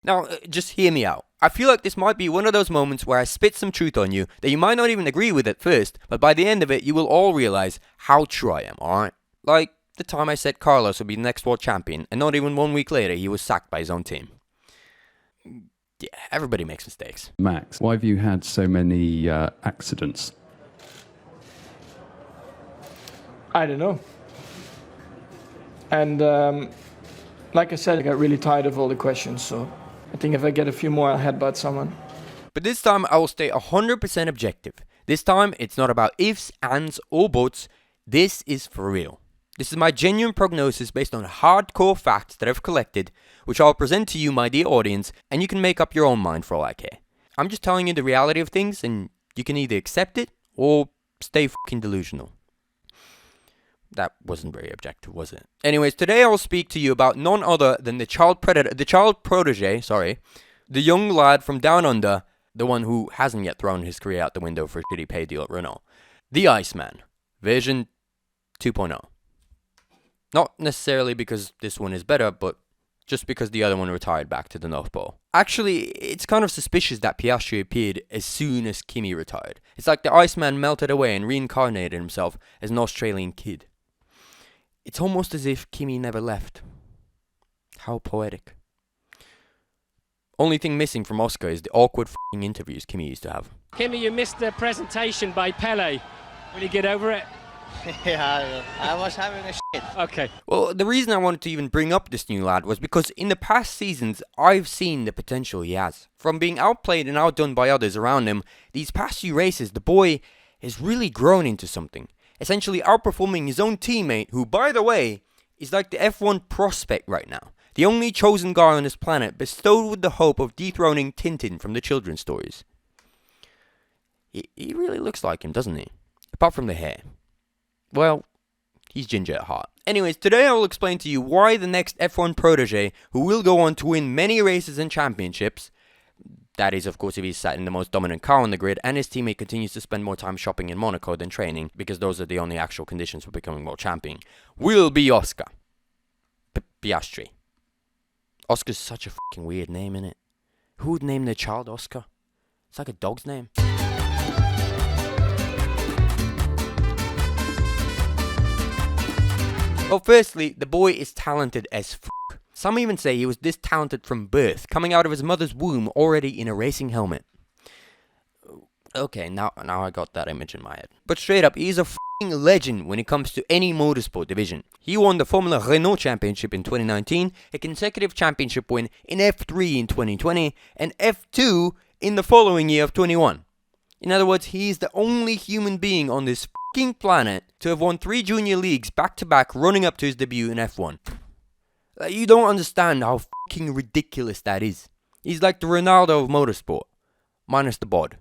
Now, just hear me out. I feel like this might be one of those moments where I spit some truth on you that you might not even agree with at first, but by the end of it, you will all realize how true I am, alright? Like the time I said Carlos would be the next world champion, and not even 1 week later, he was sacked by his own team. Yeah, everybody makes mistakes. Max, why have you had so many accidents? I don't know. And like I said, I got really tired of all the questions, so I think if I get a few more, I'll headbutt someone. But this time, I will stay 100% objective. This time, it's not about ifs, ands, or buts. This is for real. This is my genuine prognosis based on hardcore facts that I've collected, which I'll present to you, my dear audience, and you can make up your own mind for all I care. I'm just telling you the reality of things, and you can either accept it or stay fucking delusional. That wasn't very objective, was it? Anyways, today I will speak to you about none other than the child protege, the young lad from down under, the one who hasn't yet thrown his career out the window for a shitty pay deal at Renault. The Iceman, version 2.0. Not necessarily because this one is better, but just because the other one retired back to the North Pole. Actually, it's kind of suspicious that Piastri appeared as soon as Kimi retired. It's like the Iceman melted away and reincarnated himself as an Australian kid. It's almost as if Kimi never left. How poetic. Only thing missing from Oscar is the awkward f***ing interviews Kimi used to have. Kimi, you missed the presentation by Pele. Will you get over it? Yeah, I was having a shit. Okay. Well, the reason I wanted to even bring up this new lad was because in the past seasons, I've seen the potential he has. From being outplayed and outdone by others around him, these past few races, the boy has really grown into something. Essentially outperforming his own teammate, who, by the way, is like the F1 prospect right now. The only chosen guy on this planet bestowed with the hope of dethroning Tintin from the children's stories. He really looks like him, doesn't he? Apart from the hair. Well, he's ginger at heart. Anyways, today I will explain to you why the next F1 protege, who will go on to win many races and championships, that is, of course, if he's sat in the most dominant car on the grid, and his teammate continues to spend more time shopping in Monaco than training, because those are the only actual conditions for becoming world champion, will be Oscar. Piastri. Oscar's such a fucking weird name, innit? Who would name their child Oscar? It's like a dog's name. Well, firstly, the boy is talented as fuck. Some even say he was this talented from birth, coming out of his mother's womb already in a racing helmet. Okay, now I got that image in my head. But straight up, he's a fucking legend when it comes to any motorsport division. He won the Formula Renault Championship in 2019, a consecutive championship win in F3 in 2020, and F2 in the following year of 21. In other words, he is the only human being on this fucking planet to have won 3 junior leagues back-to-back running up to his debut in F1. You don't understand how fucking ridiculous that is. He's like the Ronaldo of motorsport, minus the bod,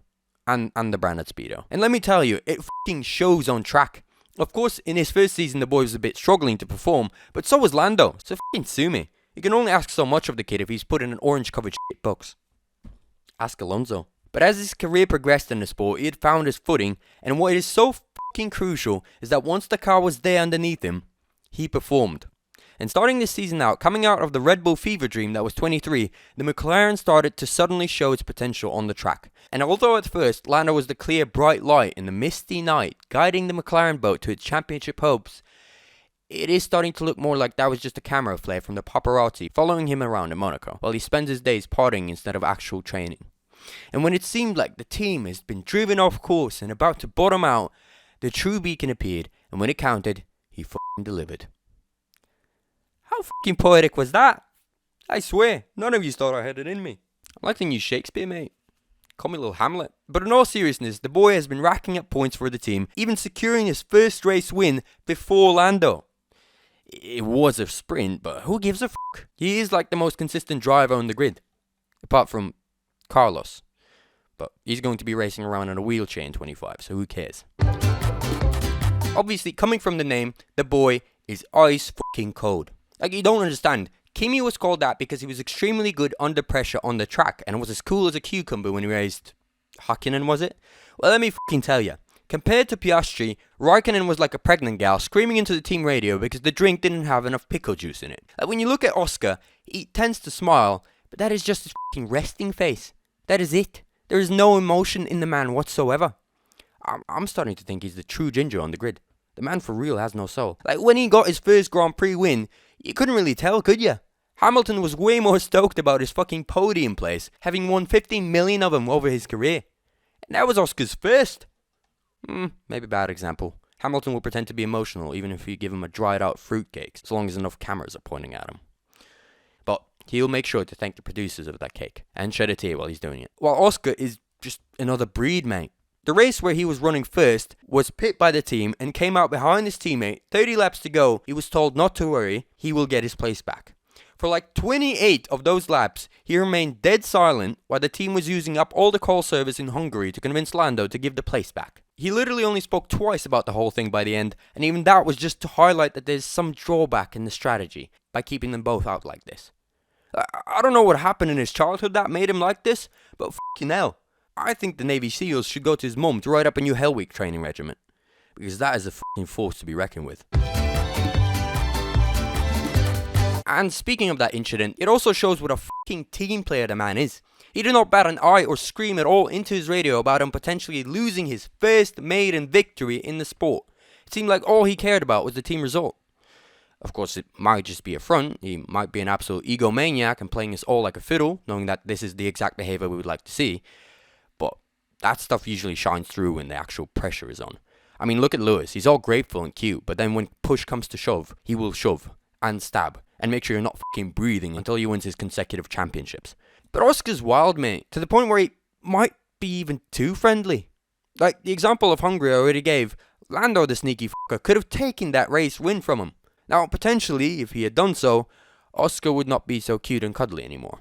and the branded Speedo. And let me tell you, it fucking shows on track. Of course, in his first season the boy was a bit struggling to perform, but so was Lando, so fucking sue me. You can only ask so much of the kid if he's put in an orange-covered shit box. Ask Alonso. But as his career progressed in the sport, he had found his footing, and what is so fucking crucial is that once the car was there underneath him, he performed. And starting this season out, coming out of the Red Bull fever dream that was 23, the McLaren started to suddenly show its potential on the track. And although at first Lando was the clear bright light in the misty night, guiding the McLaren boat to its championship hopes, it is starting to look more like that was just a camera flare from the paparazzi following him around in Monaco, while he spends his days partying instead of actual training. And when it seemed like the team has been driven off course and about to bottom out, the true beacon appeared, and when it counted, he fucking delivered. How fucking poetic was that? I swear, none of you thought I had it in me. I'm like the new Shakespeare, mate. Call me little Hamlet. But in all seriousness, the boy has been racking up points for the team, even securing his first race win before Lando. It was a sprint, but who gives a fuck? He is like the most consistent driver on the grid. Apart from Carlos. But he's going to be racing around in a wheelchair in 25, so who cares? Obviously, coming from the name, the boy is ice fucking cold. Like, you don't understand. Kimi was called that because he was extremely good under pressure on the track and was as cool as a cucumber when he raced Hakkinen, was it? Well, let me fucking tell you. Compared to Piastri, Raikkonen was like a pregnant gal screaming into the team radio because the drink didn't have enough pickle juice in it. Like, when you look at Oscar, he tends to smile, But that is just his fucking resting face. That is it. There is no emotion in the man whatsoever. I'm starting to think he's the true ginger on the grid. The man for real has no soul. Like, when he got his first Grand Prix win, you couldn't really tell, could you? Hamilton was way more stoked about his fucking podium place, having won 15 million of them over his career. And that was Oscar's first. Maybe a bad example. Hamilton will pretend to be emotional even if you give him a dried out fruitcake, as long as enough cameras are pointing at him. But he'll make sure to thank the producers of that cake, and shed a tear while he's doing it. While Oscar is just another breed, mate. The race where he was running first was pit by the team and came out behind his teammate. 30 laps to go, he was told not to worry, he will get his place back. For like 28 of those laps, he remained dead silent while the team was using up all the call service in Hungary to convince Lando to give the place back. He literally only spoke twice about the whole thing by the end, and even that was just to highlight that there's some drawback in the strategy by keeping them both out like this. I don't know what happened in his childhood that made him like this, but fucking hell. I think the Navy SEALs should go to his mum to write up a new Hell Week training regiment, because that is a fucking force to be reckoned with. And speaking of that incident, it also shows what a fucking team player the man is. He did not bat an eye or scream at all into his radio about him potentially losing his first maiden victory in the sport. It seemed like all he cared about was the team result. Of course, it might just be a front. He might be an absolute egomaniac and playing us all like a fiddle, knowing that this is the exact behaviour we would like to see. But that stuff usually shines through when the actual pressure is on. I mean, look at Lewis. He's all grateful and cute, but then when push comes to shove, he will shove and stab and make sure you're not fucking breathing until he wins his consecutive championships. But Oscar's wild, mate, to the point where he might be even too friendly. Like the example of Hungary I already gave, Lando, the sneaky fucker, could have taken that race win from him. Now, potentially, if he had done so, Oscar would not be so cute and cuddly anymore.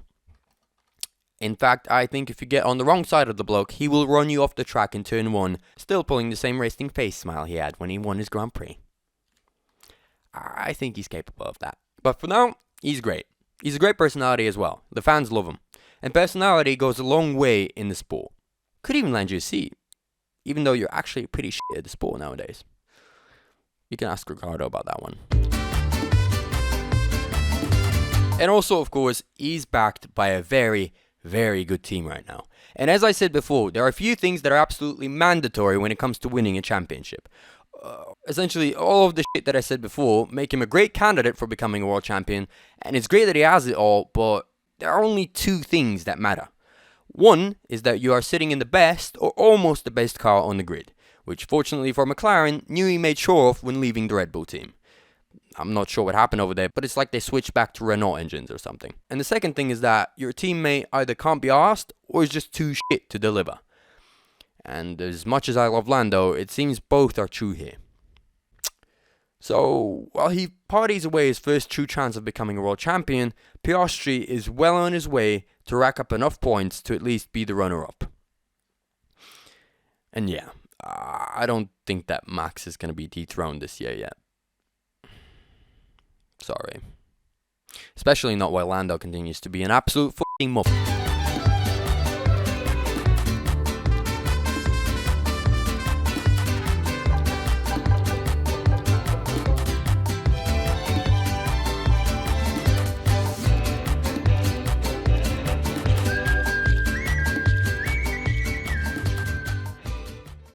In fact, I think if you get on the wrong side of the bloke, he will run you off the track in turn 1, still pulling the same resting face smile he had when he won his Grand Prix. I think he's capable of that. But for now, he's great. He's a great personality as well. The fans love him. And personality goes a long way in the sport. Could even land you a seat, even though you're actually pretty shit at the sport nowadays. You can ask Ricardo about that one. And also, of course, he's backed by a very, very good team right now. And as I said before, there are a few things that are absolutely mandatory when it comes to winning a championship. Essentially, all of the shit that I said before make him a great candidate for becoming a world champion, and it's great that he has it all, but there are only two things that matter. One is that you are sitting in the best or almost the best car on the grid, which fortunately for McLaren, Newey made sure of when leaving the Red Bull team. I'm not sure what happened over there, but it's like they switched back to Renault engines or something. And the second thing is that your teammate either can't be asked or is just too shit to deliver. And as much as I love Lando, it seems both are true here. So, while he parties away his first true chance of becoming a world champion, Piastri is well on his way to rack up enough points to at least be the runner-up. And yeah, I don't think that Max is going to be dethroned this year yet. Sorry. Especially not while Lando continues to be an absolute fucking muff.